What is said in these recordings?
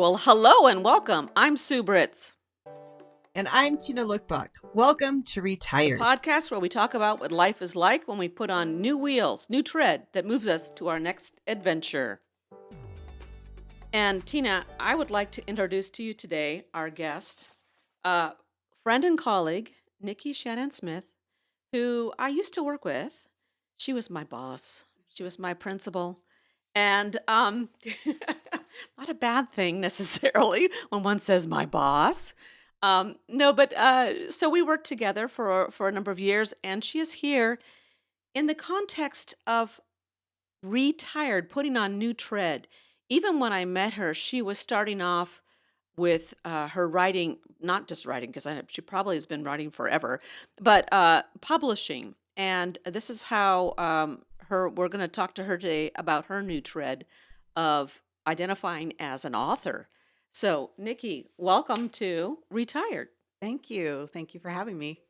Well, hello and welcome. I'm Sue Britz, And I'm Tina Lokkbakk. Welcome to the Retired. podcast where we talk about what life is like when we put on new wheels, new tread that moves us to our next adventure. And Tina, I would like to introduce to you today our guest, friend and colleague, Nikki Shannon Smith, who I used to work with. She was my boss. She was my principal. And not a bad thing necessarily when one says my boss. No, but so we worked together for a number of years, and she is here in the context of retired, putting on new tread. Even when I met her, she was starting off with her writing, not just writing, because she probably has been writing forever, but publishing. And this is how we're going to talk to her today about her new tread of identifying as an author. So, Nikki, welcome to Retired. Thank you. Thank you for having me.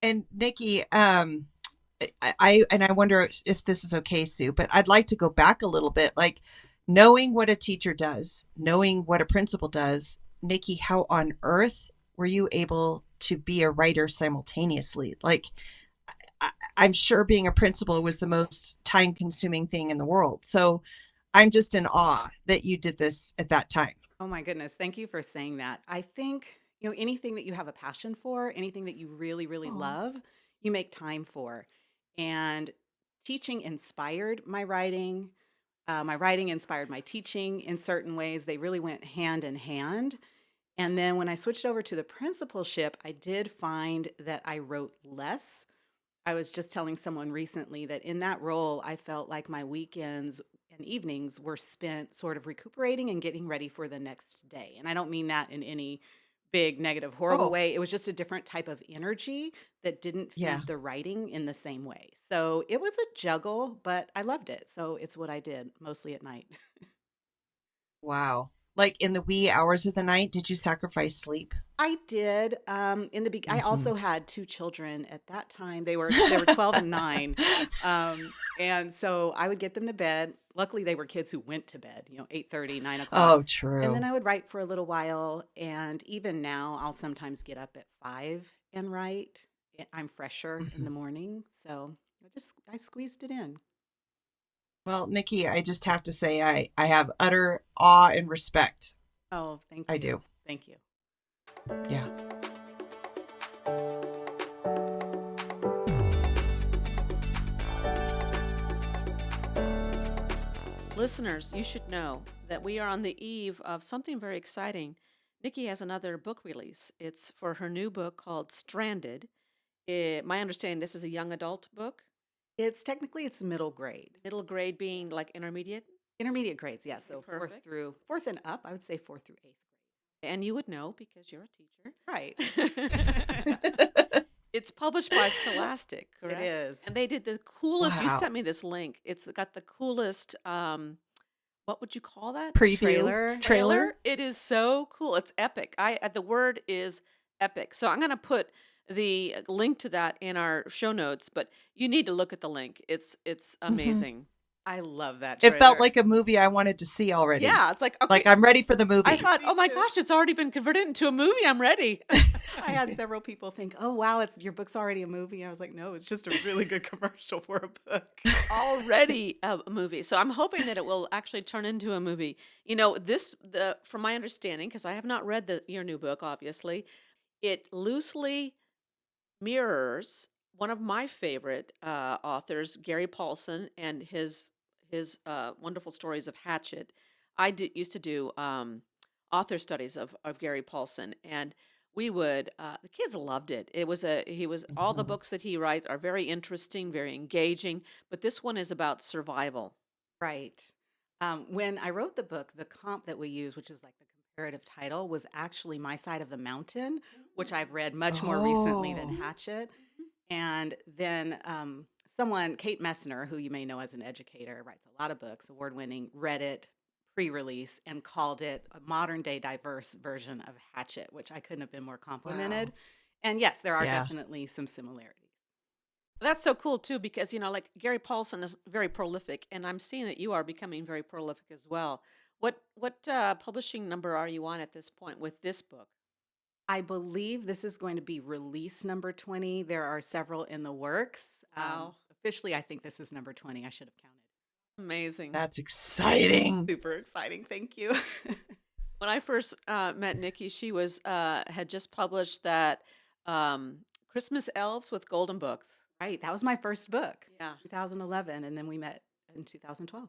And Nikki, I wonder if this is okay, Sue, but I'd like to go back a little bit. Like, knowing what a teacher does, knowing what a principal does, Nikki, how on earth were you able to be a writer simultaneously? Like, I'm sure being a principal was the most time-consuming thing in the world. So I'm just in awe that you did this at that time. Oh my goodness. Thank you for saying that. I think, anything that you have a passion for, anything that you really, really Aw. love, you make time for. And teaching inspired my writing. My writing inspired my teaching in certain ways. They really went hand in hand. And then when I switched over to the principalship, I did find that I wrote less. I was just telling someone recently that in that role, I felt like my weekends and evenings were spent sort of recuperating and getting ready for the next day. And I don't mean that in any big, negative, horrible Oh, way. It was just a different type of energy that didn't yeah. feed the writing in the same way. So it was a juggle, but I loved it. So it's what I did mostly at night. Wow. Like in the wee hours of the night, did you sacrifice sleep? I did. I Hmm. also had two children at that time. They were 12 and 9. And so I would get them to bed. Luckily, they were kids who went to bed, 8:30, 9 o'clock. Oh, And then true. I would write for a little while. And even now, I'll sometimes get up at 5 and write. I'm fresher in Hmm. the morning. So I squeezed it in. Well, Nikki, I just have to say I have utter awe and respect. Oh, thank I you. do. Thank you. Yeah. Listeners, you should know that we are on the eve of something very exciting. Nikki has another book release. It's for her new book called Stranded. My understanding, this is a young adult book, It's middle grade. middle grade being like intermediate. Intermediate grades, yeah. Okay, So perfect. fourth and up, I would say fourth through eighth And you would know because you're a grade. teacher. Right. It's published by Scholastic, It correct? is. And they did the coolest. You Wow. sent me this link. It's got the coolest. What would you call that? Preview Trailer. trailer. Trailer. It is so cool. It's epic. The word is epic. So I'm gonna put the link to that in our show notes. But you need to look at the link. It's Hmm. amazing. I love that It felt trailer. like a movie I wanted to see already. Yeah, it's like Like okay. I'm ready for the I movie. thought, Me oh my too. gosh, it's already been converted into a movie. I'm ready. I had several people think, "Oh wow, it's your book's already a movie." I was like, "No, it's just a really good commercial for a book." Already a movie. So I'm hoping that it will actually turn into a movie. From my understanding, because I have not read your new book, obviously, it loosely mirrors one of my favorite authors, Gary Paulson, and his wonderful stories of Hatchet. Used to do author studies of Gary Paulson, and we would the kids loved it. It was a he was all the Mhm. books that he writes are very interesting, very engaging, but this one is about survival. Right. When I wrote the book, the comp that we use, which is like the comparative title, was actually My Side of the Mountain, which I've read much more recently than Oh, Hatchet. And then Kate Messner, who you may know as an educator, writes a lot of books, award winning, read it pre release and called it a modern day diverse version of Hatchet, which I couldn't have been more wow. complimented. And yes, there are Yeah. definitely some similarities. That's so cool too, because like Gary Paulson is very prolific, and I'm seeing that you are becoming very prolific as well. What publishing number are you on at this point with this book? I believe this is going to be release number 20. There are several in the works. Wow, Officially, I think this is number 20. I should have counted. amazing. That's exciting. Super exciting. Thank you. When I first met Nikki, she was had just published that Christmas Elves with Golden Books. Right. That was my first book, Yeah. 2011. And then we met in 2012.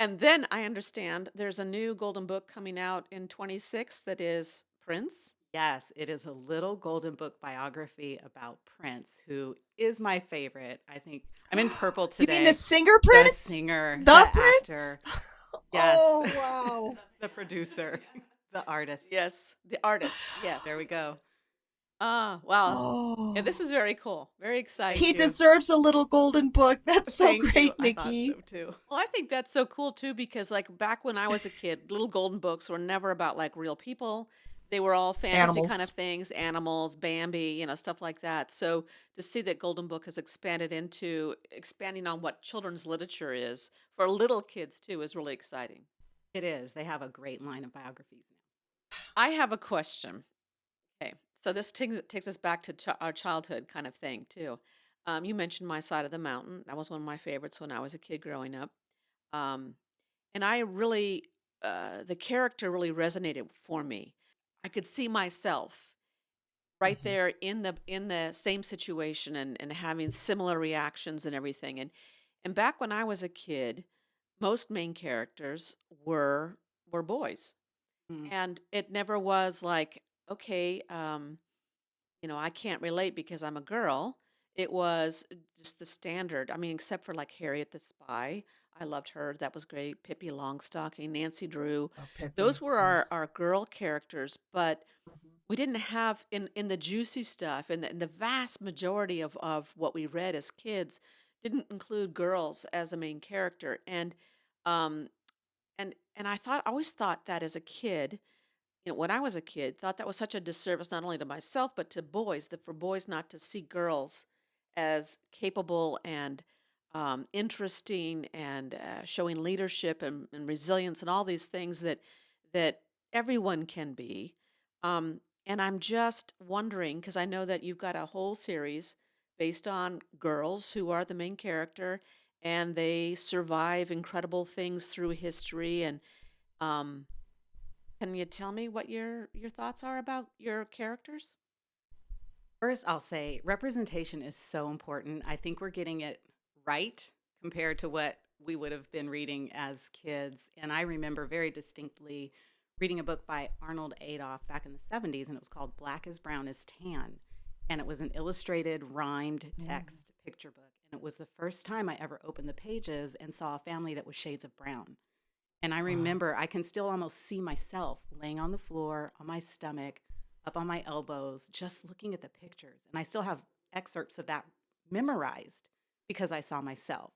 And then I understand there's a new Golden Book coming out in 26 that is Prince. Yes, it is a little golden book biography about Prince, who is my favorite. I think I'm in purple You mean the today. singer The Prince? singer, The the Prince? actor, yes, Oh, wow. the producer, the artist. Yes, the artist. Yes. There we go. Ah, wow. Yeah, Oh. this is very cool. Very exciting. He Thank you. deserves a little golden book. That's so Thank you. great, I thought Nikki. so too. Well, I think that's so cool too because like back when I was a kid, little golden books were never about like real people. They were all fantasy kind of Animals. things, animals, Bambi, stuff like that. So to see that Golden Book has expanded into expanding on what children's literature is for little kids too is really exciting. It is. They have a great line of biographies now. I have a question. Okay, so this takes us back to our childhood kind of thing too. You mentioned My Side of the Mountain. That was one of my favorites when I was a kid growing up. Um, and I really, the character really resonated for me. I could see myself right Mhm. there in the same situation and having similar reactions and everything. And back when I was a kid, most main characters were boys, Mm. and it never was like, okay, I can't relate because I'm a girl. It was just the standard. I mean, except for like Harriet the Spy. I loved her. That was great. Pippi Longstocking, Nancy Drew. Oh, Pippi, Those of were course. our girl characters, but Mhm. we didn't have in the juicy stuff, in the vast majority of what we read as kids didn't include girls as a main character. Um and I always thought that as a kid, when I was a kid, thought that was such a disservice not only to myself but to boys, that for boys not to see girls as capable and interesting and showing leadership and resilience and all these things that everyone can be. And I'm just wondering because I know that you've got a whole series based on girls who are the main character and they survive incredible things through history and um, can you tell me what your thoughts are about your characters? First, I'll say representation is so important. I think we're getting it right compared to what we would have been reading as kids. And I remember very distinctly reading a book by Arnold Adolph back in the 70s, and it was called Black is Brown is Tan. And it was an illustrated, rhymed Mm. text picture book. And it was the first time I ever opened the pages and saw a family that was shades of brown. And I Wow. remember I can still almost see myself laying on the floor, on my stomach, up on my elbows, just looking at the pictures. And I still have excerpts of that memorized because I saw myself.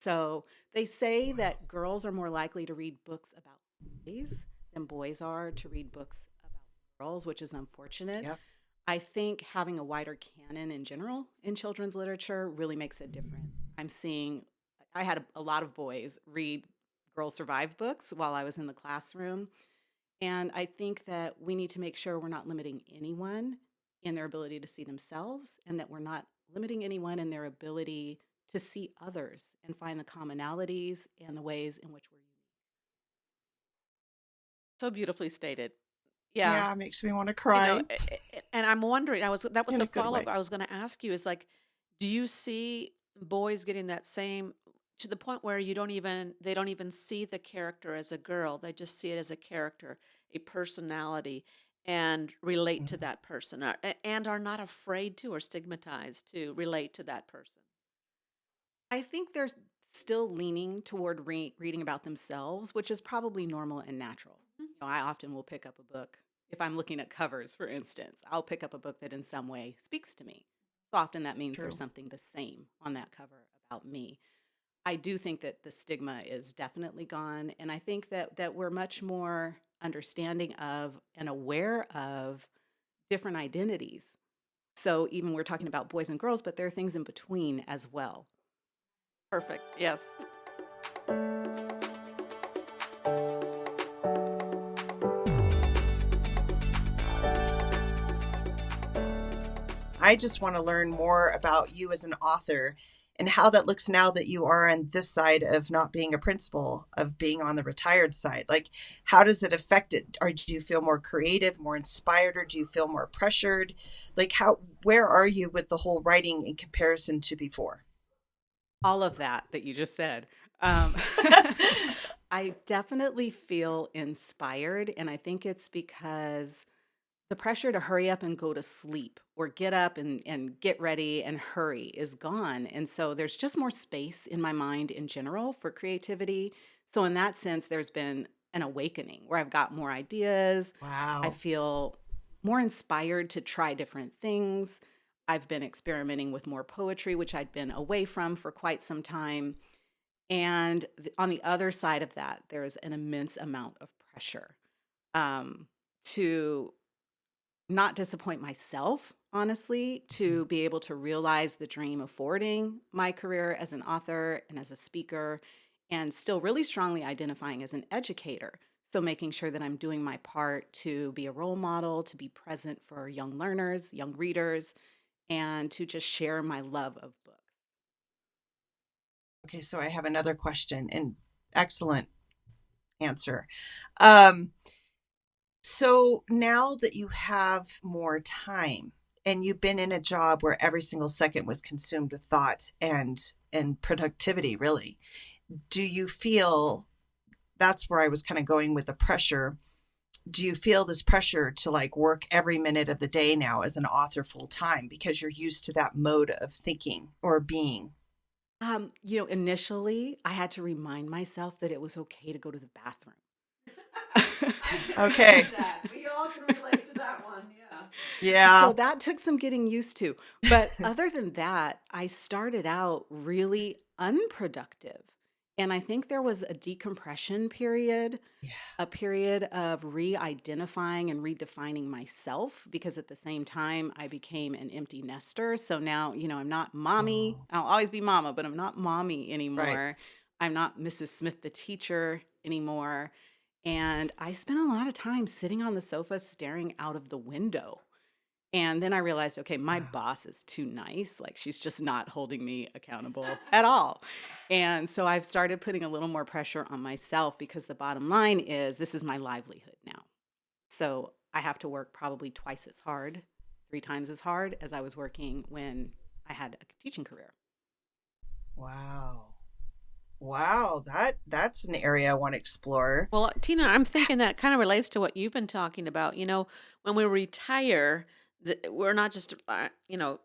So they say Wow. that girls are more likely to read books about boys than boys are to read books about girls, which is unfortunate. Yep. I think having a wider canon in general in children's literature really makes a difference. I had a lot of boys read Girls Survive books while I was in the classroom. And I think that we need to make sure we're not limiting anyone in their ability to see themselves and that we're not limiting anyone in their ability to see others and find the commonalities and the ways in which we're unique. So beautifully stated. Yeah. Yeah, it makes me want to You know, cry and I'm wondering, that was in the a good follow-up way. I was going to ask you is like, do you see boys getting that same to the point where they don't even see the character as a girl. They just see it as a character, a personality and relate to Mhm. that person and are not afraid to or stigmatized to relate to that person. I think they're still leaning toward reading about themselves, which is probably normal and natural. Mhm. I often will pick up a book. If I'm looking at covers, for instance, I'll pick up a book that in some way speaks to me. So often that means there's True. something the same on that cover about me. I do think that the stigma is definitely gone. And I think that we're much more understanding of and aware of different identities. So even we're talking about boys and girls, but there are things in between as well. Perfect. Yes. I just want to learn more about you as an author and how that looks now that you are on this side of not being a principal, of being on the retired side. Like, how does it affect it? Or do you feel more creative, more inspired, or do you feel more pressured? Like, where are you with the whole writing in comparison to before? All of that you just said. Um, I definitely feel inspired, and I think it's because the pressure to hurry up and go to sleep or get up and get ready and hurry is gone. And so there's just more space in my mind in general for creativity. So, in that sense, there's been an awakening where I've got more ideas. I Wow. feel more inspired to try different things. I've been experimenting with more poetry, which I'd been away from for quite some time. And on the other side of that, there's an immense amount of pressure um, to not disappoint myself, honestly, to be able to realize the dream of forwarding my career as an author and as a speaker, and still really strongly identifying as an educator. So, making sure that I'm doing my part to be a role model, to be present for young learners, young readers, and to just share my love of books. Okay, so I have another question, and excellent answer. Um, so now that you have more time and you've been in a job where every single second was consumed with thought and productivity, really, do you feel that's where I was kind of going with the pressure? Do you feel this pressure to like work every minute of the day now as an author full time because you're used to that mode of thinking or being? Initially, I had to remind myself that it was okay to go to the bathroom. I can relate Okay. to that. We all can relate to that one. Yeah. So Yeah. that took some getting used to. But other than that, I started out really unproductive. And I think there was a decompression period, Yeah. a period of re identifying and redefining myself, because at the same time, I became an empty nester. So now, I'm not mommy. Oh, I'll always be mama, but I'm not mommy right. anymore. I'm not Mrs. Smith, the teacher, anymore. And I spent a lot of time sitting on the sofa staring out of the window. And then I realized, okay, my Wow. boss is too nice. Like, she's just not holding me accountable at all. And so I've started putting a little more pressure on myself, because the bottom line is this is my livelihood now. So I have to work probably twice as hard, three times as hard as I was working when I had a teaching career. Wow. Wow, that's an area I want to explore. Well, Tina, I'm thinking that kind of relates to what you've been talking about. When we retire, we're not just,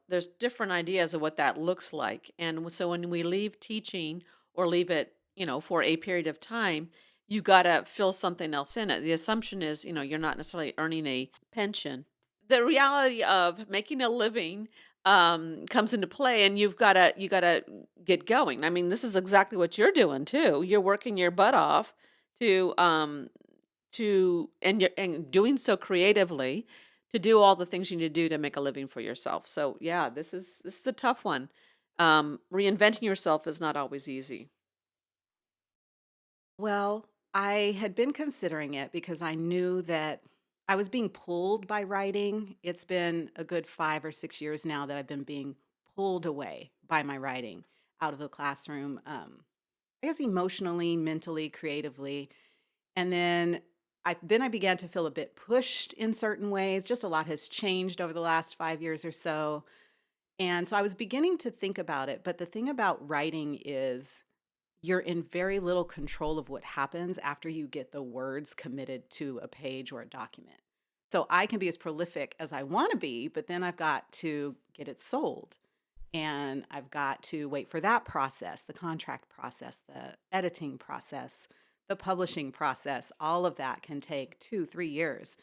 there's different ideas of what that looks like. And so when we leave teaching or leave it, for a period of time, you got to fill something else in it. The assumption is, you're not necessarily earning a pension. The reality of making a living comes into play, and you gotta get going. I mean, this is exactly what you're doing too. You're working your butt off to and you're and doing so creatively to do all the things you need to do to make a living for yourself. So yeah, this is a tough one. Reinventing yourself is not always easy. Well, I had been considering it because I knew that I was being pulled by writing. It's been a good 5 or 6 years now that I've been being pulled away by my writing out of the classroom. I guess emotionally, mentally, creatively. And then I began to feel a bit pushed in certain ways. Just a lot has changed over the last 5 years or so. And so I was beginning to think about it. But the thing about writing is you're in very little control of what happens after you get the words committed to a page or a document. So I can be as prolific as I want to be, but then I've got to get it sold. And I've got to wait for that process, the contract process, the editing process, the publishing process. All of that can take 2, 3 years.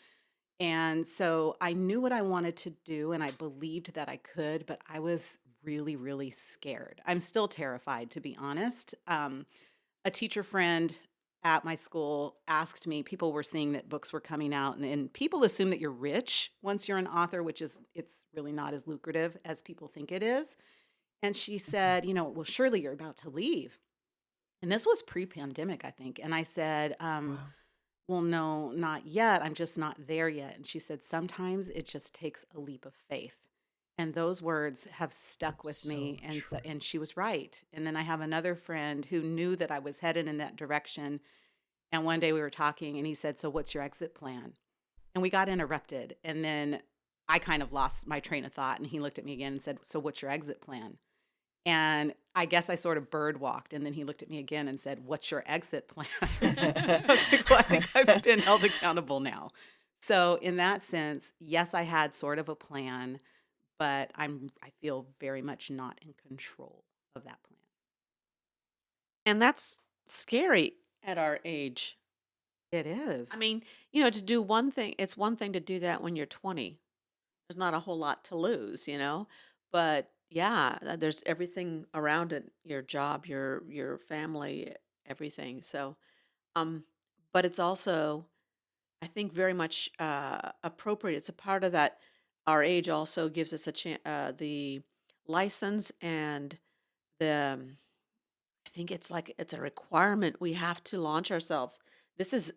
And so I knew what I wanted to do and I believed that I could, but I was really, really scared. I'm still terrified, to be honest. A teacher friend at my school asked me, people were seeing that books were coming out, and people assume that you're rich once you're an author, which is, it's really not as lucrative as people think it is. And she said, well, surely you're about to leave. And this was pre pandemic, I think. And I said, Wow. well, no, not yet. I'm just not there yet. And she said, sometimes it just takes a leap of faith. And those words have stuck with So me. And true. so, and she was right. And then I have another friend who knew that I was headed in that direction. And one day we were talking and he said, "So what's your exit plan?" And we got interrupted. And then I kind of lost my train of thought. And he looked at me again and said, "So what's your exit plan?" And I guess I sort of bird walked. And then he looked at me again and said, "What's your exit plan?" I was like, "Well, I think I've been held accountable now." So in that sense, yes, I had sort of a plan, but I feel very much not in control of that plan. And that's scary at our age. It I is. mean, to do one thing, it's one thing to do that when you're 20. There's not a whole lot to lose. But yeah, there's everything around it, your job, your family, everything. So, um, but it's also, I think, very much appropriate. It's a part of that. Our age also gives us the license and the I think it's like it's a requirement. We have to launch ourselves. This is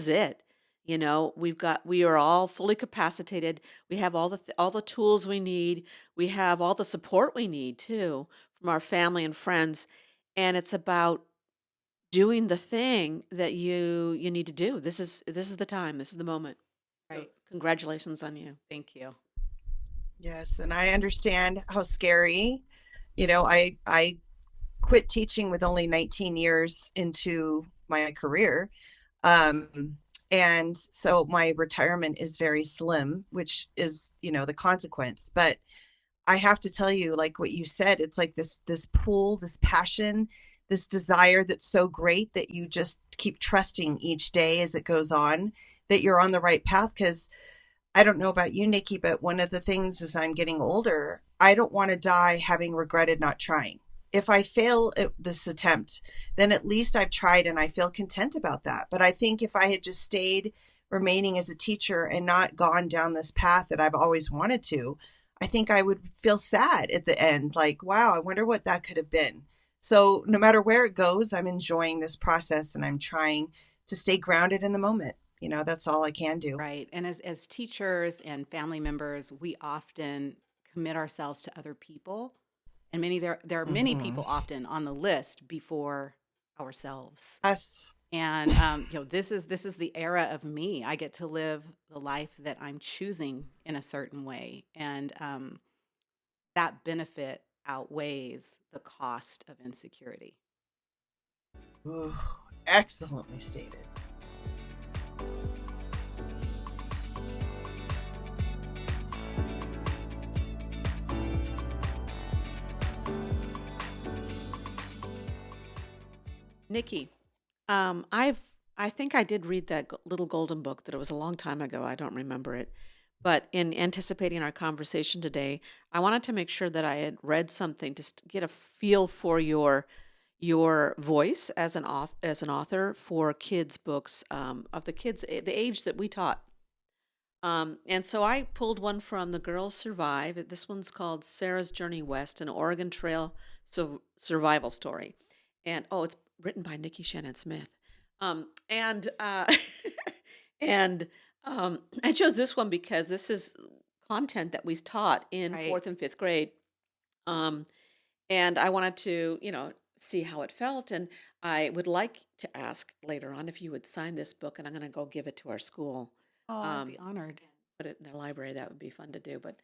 it. We are all fully capacitated. We have all the tools we need. We have all the support we need too from our family and friends. And it's about doing the thing that you need to do. This is the time. This is the moment. So Right. congratulations on you. Thank you. Yes, and I understand how scary. I quit teaching with only 19 years into my career. Um, and so my retirement is very slim, which is, the consequence. But I have to tell you, like what you said, it's like this pull, this passion, this desire that's so great that you just keep trusting each day as it goes on that you're on the right path. Because I don't know about you, Nikki, but one of the things as I'm getting older, I don't want to die having regretted not trying. If I fail at this attempt, then at least I've tried and I feel content about that. But I think if I had just stayed remaining as a teacher and not gone down this path that I've always wanted to, I think I would feel sad at the end. Like, wow, I wonder what that could have been. So no matter where it goes, I'm enjoying this process and I'm trying to stay grounded in the moment. That's all I can do. Right. And as teachers and family members, we often commit ourselves to other people. And there are many Mm-hmm. people often on the list before ourselves. Us. And this is the era of me. I get to live the life that I'm choosing in a certain way, and that benefit outweighs the cost of insecurity. Ooh, excellently stated. Nikki, I think I did read that little golden book that it was a long time ago. I don't remember it. But in anticipating our conversation today, I wanted to make sure that I had read something to get a feel for your voice as an author for kids books of the kids the age that we taught. And so I pulled one from The Girls Survive. This one's called Sarah's Journey West, an Oregon Trail survival story. And oh, it's written by Nikki Shannon Smith. And and I chose this one because this is content that we taught in Right. fourth and fifth grade. Um, and I wanted to, see how it felt. And I would like to ask later on if you would sign this book, and I'm going to go give it to our school. Oh, I'd Um, be honored. put it in their library. That would be fun to do. But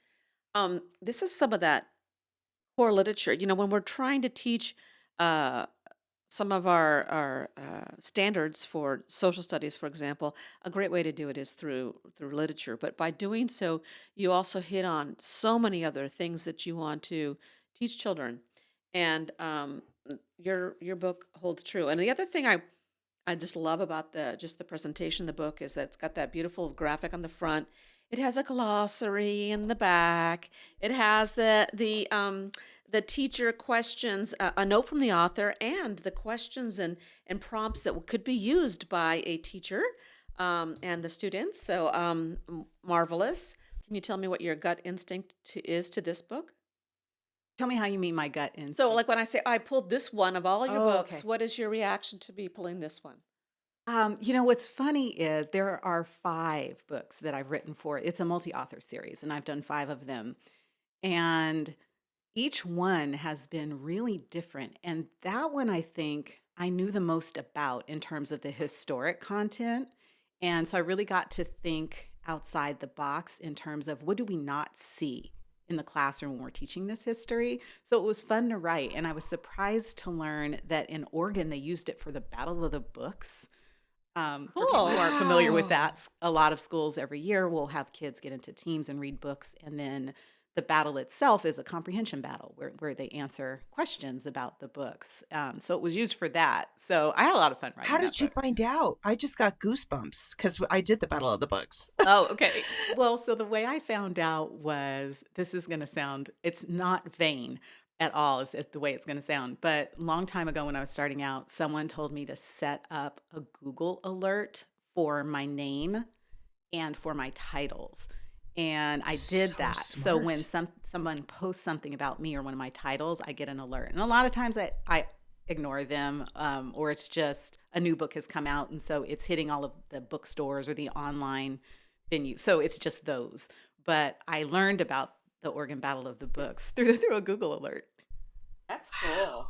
this is some of that core literature. When we're trying to teach uh, some of our standards for social studies, for example, a great way to do it is through literature. But by doing so, you also hit on so many other things that you want to teach children, and your book holds true. And the other thing I just love about the presentation of the book is that it's got that beautiful graphic on the front. It has a glossary in the back. It has the teacher questions, a note from the author, and the questions and prompts that could be used by a teacher and the students. So marvelous. Can you tell me what your gut instinct is to this book? Tell me how you mean my gut So, instinct. like when I say I pulled this one of all your Oh, books, okay. what is your reaction to be pulling this one? What's funny is there are 5 books that I've written for. It's a multi-author series, and I've done 5 of them. And each one has been really different. And that one, I think I knew the most about in terms of the historic content. And so I really got to think outside the box in terms of what do we not see in the classroom when we're teaching this history. So it was fun to write. And I was surprised to learn that in Oregon, they used it for the Battle of the Books. For people who Cool. aren't familiar with Wow. that, a lot of schools every year will have kids get into teams and read books, and then the battle itself is a comprehension battle where they answer questions about the books. So it was used for that. So I had a lot of fun How writing that did you book. find out? I just got goosebumps because I did the Battle of the Books. Oh, okay. Well, so the way I found out was this is going to sound, it's not vain at all, is the way it's going to sound. But long time ago when I was starting out, someone told me to set up a Google alert for my name and for my titles. And I did So that. So when smart. someone posts something about me or one of my titles, I get an alert. And a lot of times I ignore them, or it's just a new book has come out. And so it's hitting all of the bookstores or the online venue. So it's just those. But I learned about the Oregon Battle of the Books through a Google alert. That's cool. Wow.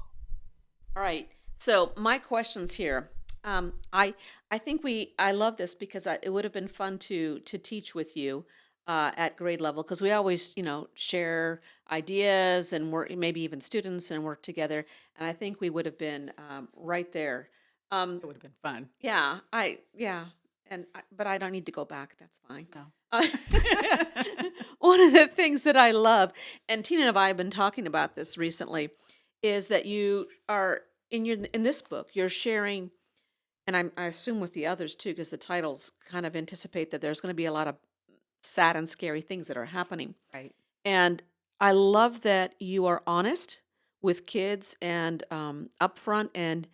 All right. So my questions here. I think I love this because it would have been fun to teach with you at grade level because we always share ideas and work maybe even students and work together. And I think we would have been right there. Um, It would have been fun. yeah, but I don't need to go back. That's fine. No. Uh, one of the things that I love, and Tina and I have been talking about this recently, is that you are in this book. You're sharing, and I assume with the others too, because the titles kind of anticipate that there's going to be a lot of sad and scary things that are happening. Right. And I love that you are honest with kids and upfront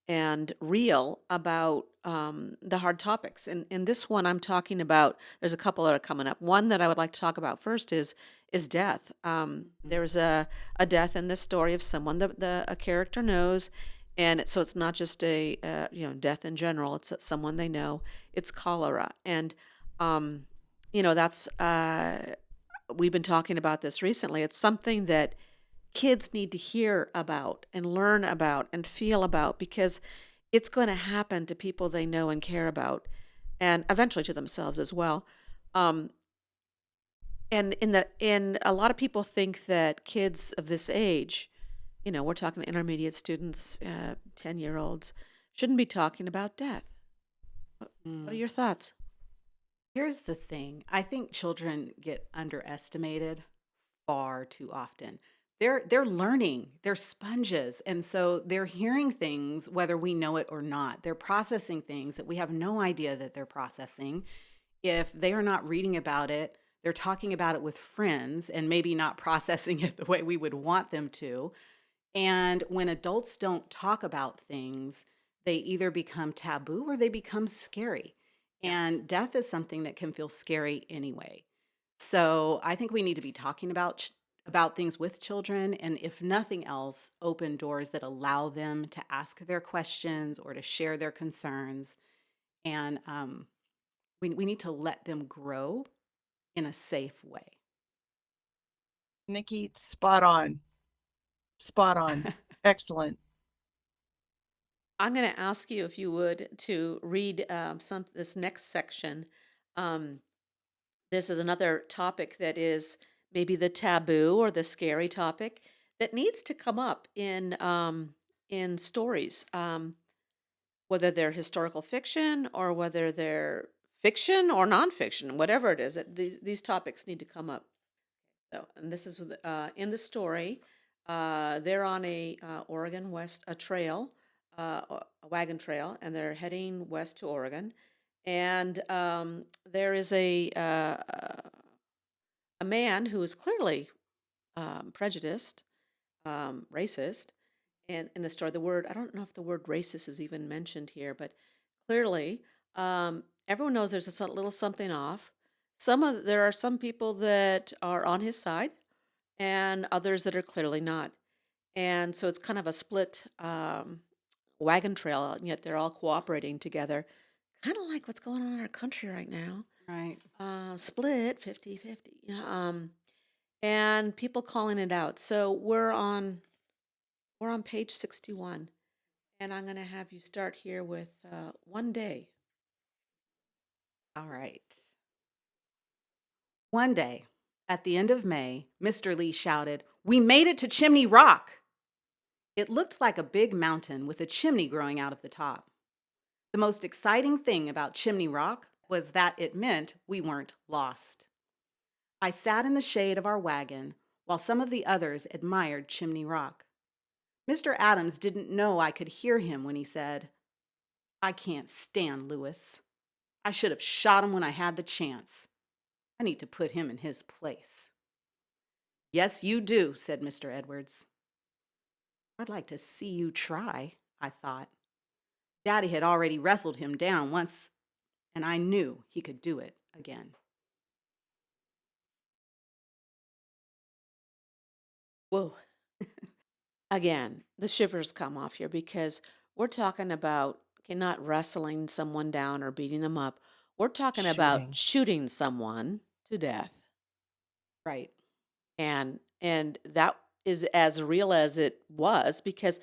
and real about the hard topics. And in this one, I'm talking about. There's a couple that are coming up. One that I would like to talk about first is death. Mhm. There's a death in this story of someone that a character knows, and so it's not just a death in general. It's someone they know. It's cholera, and that's we've been talking about this recently. It's something that kids need to hear about and learn about and feel about because it's going to happen to people they know and care about and eventually to themselves as well. Um, and in a lot of people think that kids of this age, we're talking intermediate students, 10-year-olds, shouldn't be talking about death. What are Mm. your thoughts? Here's the thing. I think children get underestimated far too often. They're learning. They're sponges. And so they're hearing things whether we know it or not. They're processing things that we have no idea that they're processing. If they are not reading about it, they're talking about it with friends and maybe not processing it the way we would want them to. And when adults don't talk about things, they either become taboo or they become scary. Yeah. And death is something that can feel scary anyway. So I think we need to be talking about things with children, and if nothing else, open doors that allow them to ask their questions or to share their concerns. And we need to let them grow in a safe way. Nikki, spot on. Spot on. Excellent. I'm going to ask you if you would to read this next section. Um, this is another topic that is maybe the taboo or the scary topic that needs to come up in stories, whether they're historical fiction or whether they're fiction or nonfiction, whatever it is. These topics need to come up. So, and this is in the story. They're on a Oregon West a trail, a wagon trail, and they're heading west to Oregon. And there is a man who is clearly prejudiced, racist. And in the story, the word I don't know if the word racist is even mentioned here, but clearly, everyone knows there's a little something off. There are some people that are on his side and others that are clearly not. And so it's kind of a split wagon trail, and yet they're all cooperating together, kind of like what's going on in our country right now. Right. Split 50-50. and people calling it out. So we're on page 61, and I'm going to have you start here with one day. All right. One day, at the end of May, Mr. Lee shouted, "We made it to Chimney Rock!" It looked like a big mountain with a chimney growing out of the top. The most exciting thing about Chimney Rock was that it meant we weren't lost. I sat in the shade of our wagon while some of the others admired Chimney Rock. Mr. Adams didn't know I could hear him when he said, "I can't stand Lewis. I should have shot him when I had the chance. I need to put him in his place." "Yes, you do," said Mr. Edwards. "I'd like to see you try," I thought. Daddy had already wrestled him down once, and I knew he could do it again. Whoa. Again, the shivers come off here because we're talking about okay, not wrestling someone down or beating them up. We're talking about Shooting. shooting someone to death. Right. And that is as real as it was because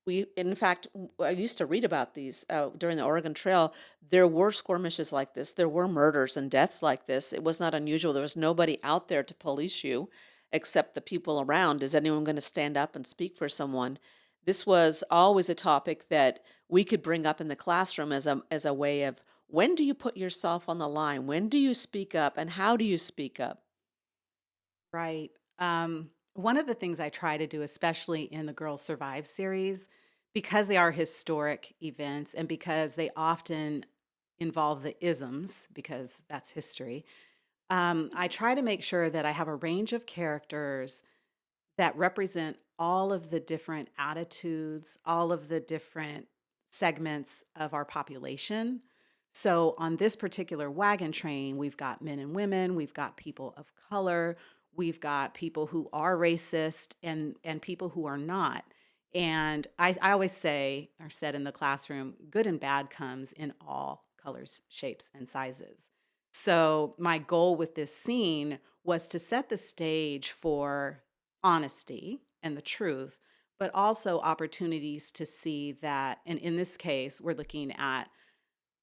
we in fact I used to read about these during the Oregon Trail. There were skirmishes like this, there were murders and deaths like this. It was not unusual. There was nobody out there to police you except the people around. Is anyone going to stand up and speak for someone? This was always a topic that we could bring up in the classroom as a way of when do you put yourself on the line, when do you speak up, and how do you speak up? Right. One of the things I try to do, especially in the Girls Survive series, because they are historic events and because they often involve the isms, because that's history, I try to make sure that I have a range of characters that represent all of the different attitudes, all of the different segments of our population. So on this particular wagon train, we've got men and women, we've got people of color, we've got people who are racist and people who are not. And I always say, or said in the classroom, good and bad comes in all colors, shapes, and sizes. So my goal with this scene was to set the stage for honesty and the truth, but also opportunities to see that, and in this case, we're looking at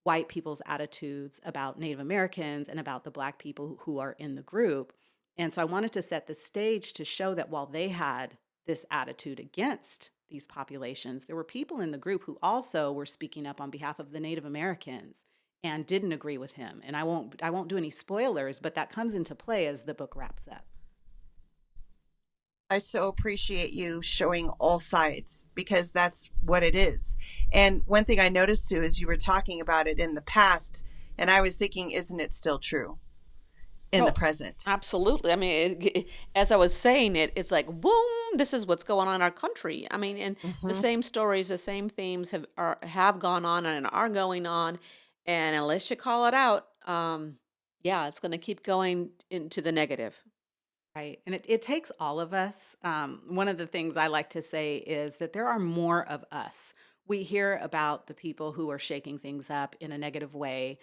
white people's attitudes about Native Americans and about the Black people who are in the group. And so I wanted to set the stage to show that while they had this attitude against these populations, there were people in the group who also were speaking up on behalf of the Native Americans and didn't agree with him. And I won't do any spoilers, but that comes into play as the book wraps up. I so appreciate you showing all sides because that's what it is. And one thing I noticed too is you were talking about it in the past, and I was thinking, isn't it still true in the Oh, present? absolutely. I mean, as I was saying it, it's like boom. This is what's going on in our country. I mean, and the Hmm. same stories, the same themes have gone on and are going on, and unless you call it out, yeah, it's going to keep going into the negative. Right. And it takes all of us. One of the things I like to say is that there are more of us. We hear about the people who are shaking things up in a negative way,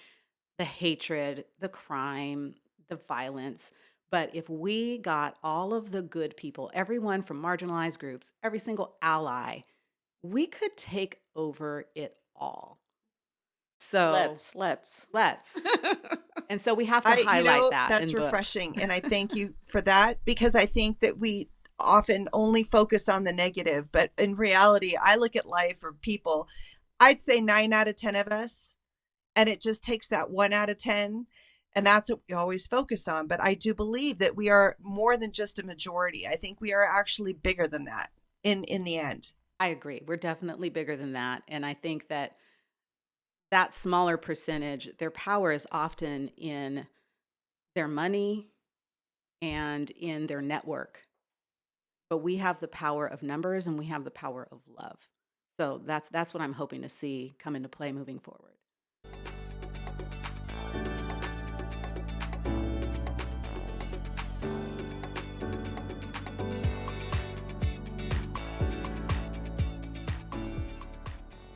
the hatred, the crime, the violence. But if we got all of the good people, everyone from marginalized groups, every single ally, we could take over it all. So Let's. let's. And so we have to highlight that That's in books. refreshing. And I thank you for that because I think that we often only focus on the negative. But in reality, I look at life or people, I'd say 9 out of 10 of us, and it just takes that 1 out of 10. And that's what we always focus on. But I do believe that we are more than just a majority. I think we are actually bigger than that in the end. I agree. We're definitely bigger than that. And I think that that smaller percentage, their power is often in their money and in their network. But we have the power of numbers and we have the power of love. So that's what I'm hoping to see come into play moving forward.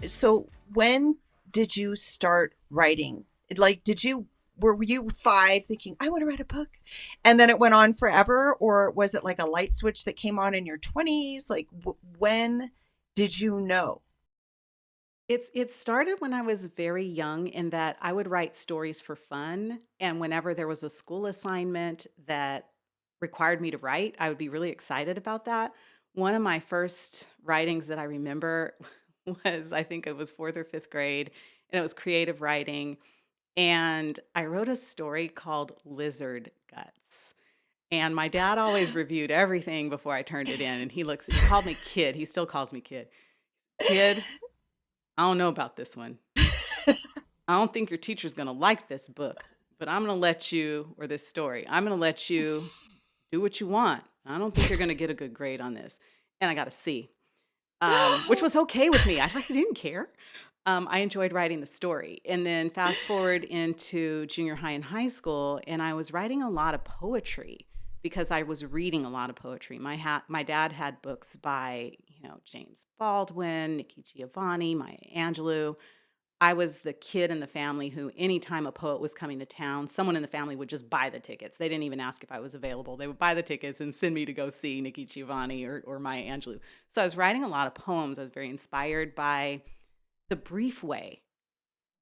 So when did you start writing? Like, did you were you 5 thinking, I want to write a book? And then it went on forever? Or was it like a light switch that came on in your 20s? Like, when did you know? It started when I was very young in that I would write stories for fun, and whenever there was a school assignment that required me to write, I would be really excited about that. One of my first writings that I remember was, I think it was 4th or 5th grade, and it was creative writing, and I wrote a story called Lizard Guts. And my dad always reviewed everything before I turned it in, and he called me kid. He still calls me kid. Kid, I don't know about this one. I don't think your teacher's going to like this book, but I'm going to let you, or this story, I'm going to let you do what you want. I don't think you're going to get a good grade on this. And I got a C, which was okay with me. I didn't care. I enjoyed writing the story. And then fast forward into junior high and high school, and I was writing a lot of poetry because I was reading a lot of poetry. My dad had books by, James Baldwin, Nikki Giovanni, Maya Angelou. I was the kid in the family who, anytime a poet was coming to town, someone in the family would just buy the tickets. They didn't even ask if I was available. They would buy the tickets and send me to go see Nikki Giovanni or Maya Angelou. So I was writing a lot of poems. I was very inspired by the brief way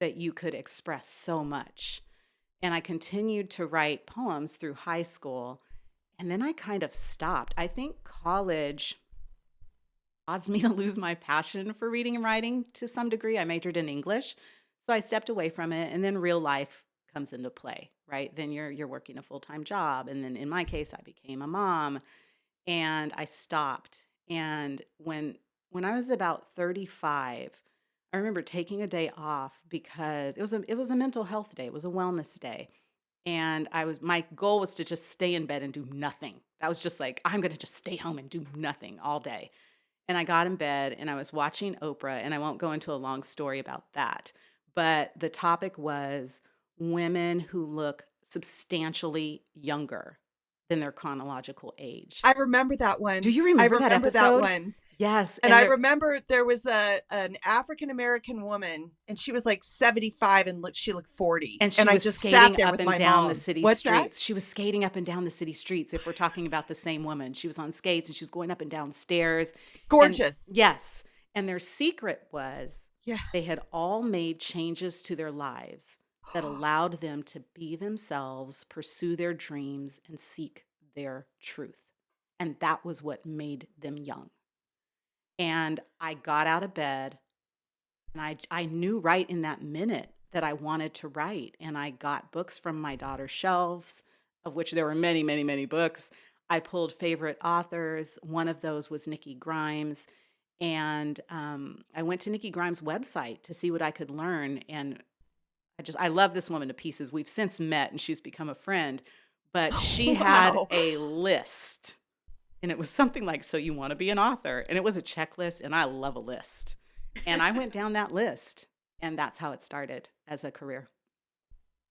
that you could express so much. And I continued to write poems through high school. And then I kind of stopped. I think college caused me to lose my passion for reading and writing to some degree. I majored in English, so I stepped away from it, and then real life comes into play, right? Then you're working a full-time job, and then in my case, I became a mom, and I stopped. And when I was about 35, I remember taking a day off because it was a mental health day. It was a wellness day. And my goal was to just stay in bed and do nothing. That was just like, I'm going to just stay home and do nothing all day. And I got in bed and I was watching Oprah, and I won't go into a long story about that. But the topic was women who look substantially younger than their chronological age. I remember that Do one. you I remember that remember that episode? one. Yes. And I remember there was an African American woman, and she was like 75, and she looked 40. And she I was just sat skating there up with and my down mom. the city What's that? streets. She was skating up and down the city streets, if we're talking about the same woman. She was on skates and she was going up and down stairs. Gorgeous. Yes. And their secret was Yeah. they had all made changes to their lives that allowed them to be themselves, pursue their dreams, and seek their truth. And that was what made them young. And I got out of bed, and I knew right in that minute that I wanted to write. And I got books from my daughter's shelves, of which there were many, many, many books. I pulled favorite authors. One of those was Nikki Grimes. And I went to Nikki Grimes' website to see what I could learn. And I love this woman to pieces. We've since met and she's become a friend. But she had Wow. a list. And it was something like, so you want to be an author? And it was a checklist, and I love a list. And I went down that list, and that's how it started as a career.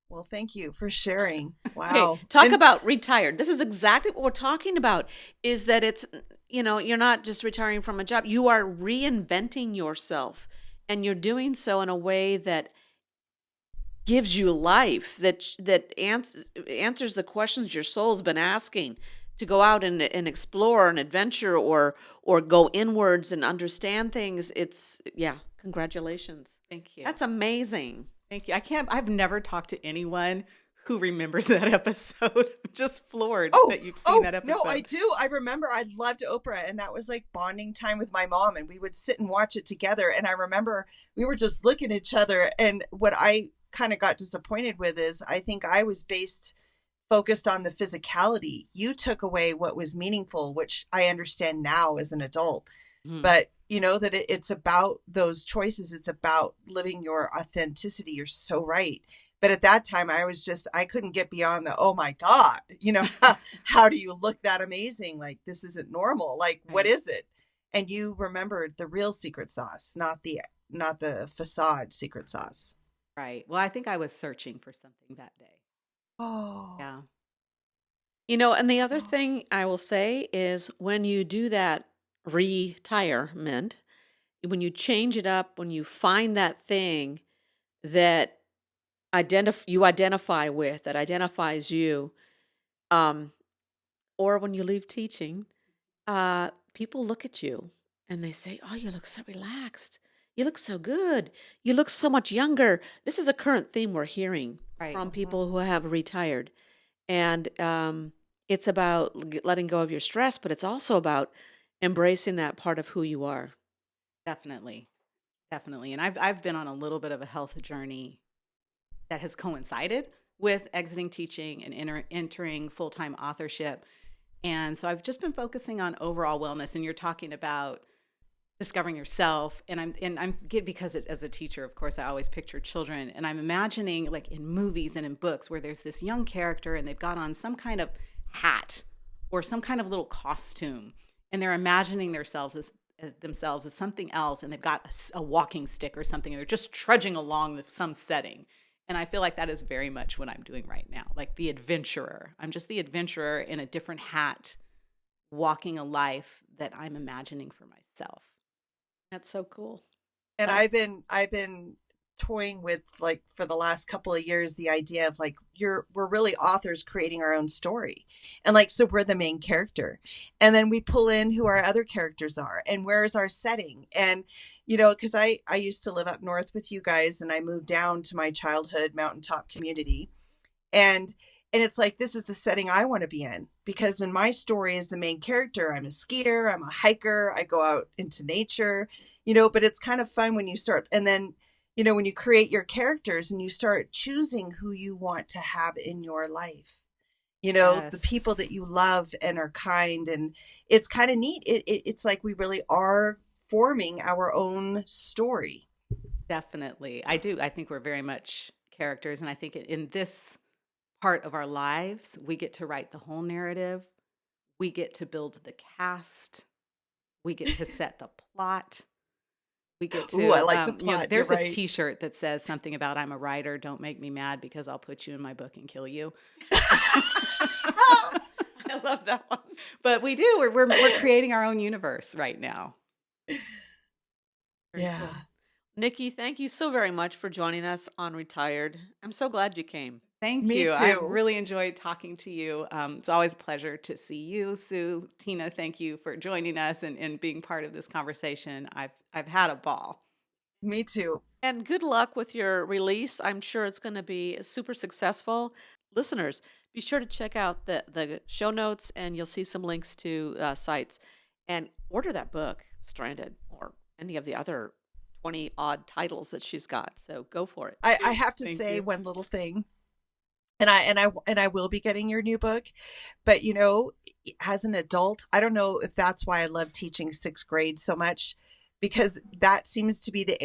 Well, thank you for sharing. Okay, Wow. talk about retired. This is exactly what we're talking about, is that it's, you're not just retiring from a job. You are reinventing yourself, and you're doing so in a way that gives you life, that answers the questions your soul's been asking, to go out and explore and adventure, or go inwards and understand things. Congratulations. Thank you. That's amazing. Thank you. I've never talked to anyone who remembers that episode. I'm just floored that you've seen that episode. No, I do. I remember I loved Oprah, and that was like bonding time with my mom, and we would sit and watch it together. And I remember we were just looking at each other. And what I kind of got disappointed with is I think I was focused on the physicality. You took away what was meaningful, which I understand now as an adult. But that it's about those choices. It's about living your authenticity. You're so right. But at that time, I couldn't get beyond the, oh my God, how do you look that amazing? Like, this isn't normal. Like, what is it? And you remembered the real secret sauce, not the facade secret sauce. Right. Well, I think I was searching for something that day. Oh. Yeah. And the other thing I will say is, when you do that retirement, when you change it up, when you find that thing that you identify with, that identifies you. Um, or when you leave teaching, people look at you and they say, "Oh, you look so relaxed. You look so good. You look so much younger." This is a current theme we're hearing Right. from people who have retired. And it's about letting go of your stress, but it's also about embracing that part of who you are. Definitely. Definitely. And I've been on a little bit of a health journey that has coincided with exiting teaching and entering full-time authorship. And so I've just been focusing on overall wellness. And you're talking about discovering yourself. And I'm good because as a teacher, of course, I always picture children. And I'm imagining, like in movies and in books, where there's this young character and they've got on some kind of hat or some kind of little costume, and they're imagining themselves as something else, and they've got a walking stick or something, and they're just trudging along with some setting. And I feel like that is very much what I'm doing right now, like the adventurer. I'm just the adventurer in a different hat, walking a life that I'm imagining for myself. That's so cool. And That's I've been toying with, like, for the last couple of years, the idea of like we're really authors creating our own story. And like, so we're the main character. And then we pull in who our other characters are and where's our setting. And because I used to live up north with you guys, and I moved down to my childhood mountaintop community. And it's like, this is the setting I want to be in, because in my story as the main character, I'm a skier, I'm a hiker, I go out into nature, but it's kind of fun when you start, and then when you create your characters and you start choosing who you want to have in your life, the people Yes, that you love and are kind. And it's kind of neat. It's like we really are forming our own story. definitely. I do. I think we're very much characters. And I think in this part of our lives, we get to write the whole narrative. We get to build the cast. We get to set the plot. We get Ooh, I to, like the plot. You're there's a right. T-shirt that says something about "I'm a writer. Don't make me mad because I'll put you in my book and kill you." I love that one. But we do. We're creating our own universe right now. Very Yeah. cool. Nikki, thank you so very much for joining us on Retired. I'm so glad you came. Thank Me you. I too. really enjoyed talking to you. It's always a pleasure to see you, Sue. Tina, thank you for joining us and being part of this conversation. I've had a ball. Me too. And good luck with your release. I'm sure it's going to be super successful. Listeners, be sure to check out the show notes, and you'll see some links to sites. And order that book, Stranded, or any of the other 20 odd titles that she's got. So go for it. I have to Thank say you. one little thing. And I will be getting your new book, but as an adult, I don't know if that's why I love teaching sixth grade so much, because that seems to be the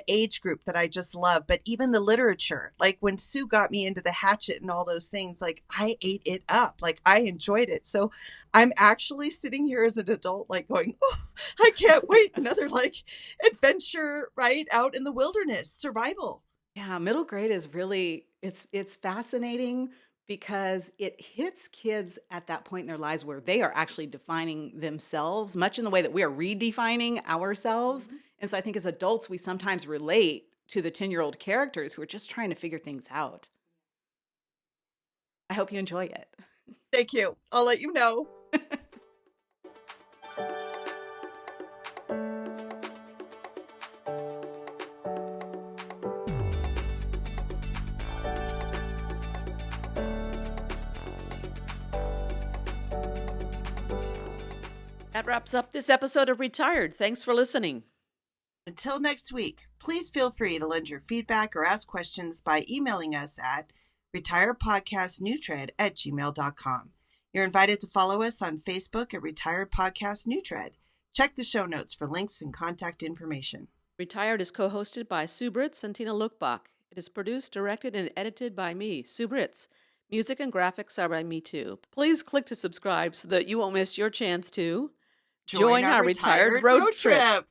age group that I just love. But even the literature, like when Sue got me into the Hatchet and all those things, like I ate it up, like I enjoyed it. So I'm actually sitting here as an adult, like going, oh, I can't wait, another like adventure, right, out in the wilderness, survival. Yeah, middle grade is really it's fascinating because it hits kids at that point in their lives where they are actually defining themselves, much in the way that we are redefining ourselves. Mhm. And so I think as adults, we sometimes relate to the 10-year-old characters who are just trying to figure things out. I hope you enjoy it. Thank you. I'll let you know. That wraps up this episode of Retired. Thanks for listening. Until next week, please feel free to lend your feedback or ask questions by emailing us at retiredpodcastnewtred@gmail.com. You're invited to follow us on Facebook at Retired Podcast Newtred. Check the show notes for links and contact information. Retired is co-hosted by Sue Britz and Tina Lokkbakk. It is produced, directed, and edited by me, Sue Britz. Music and graphics are by me too. Please click to subscribe so that you won't miss your chance to join our retired road trip.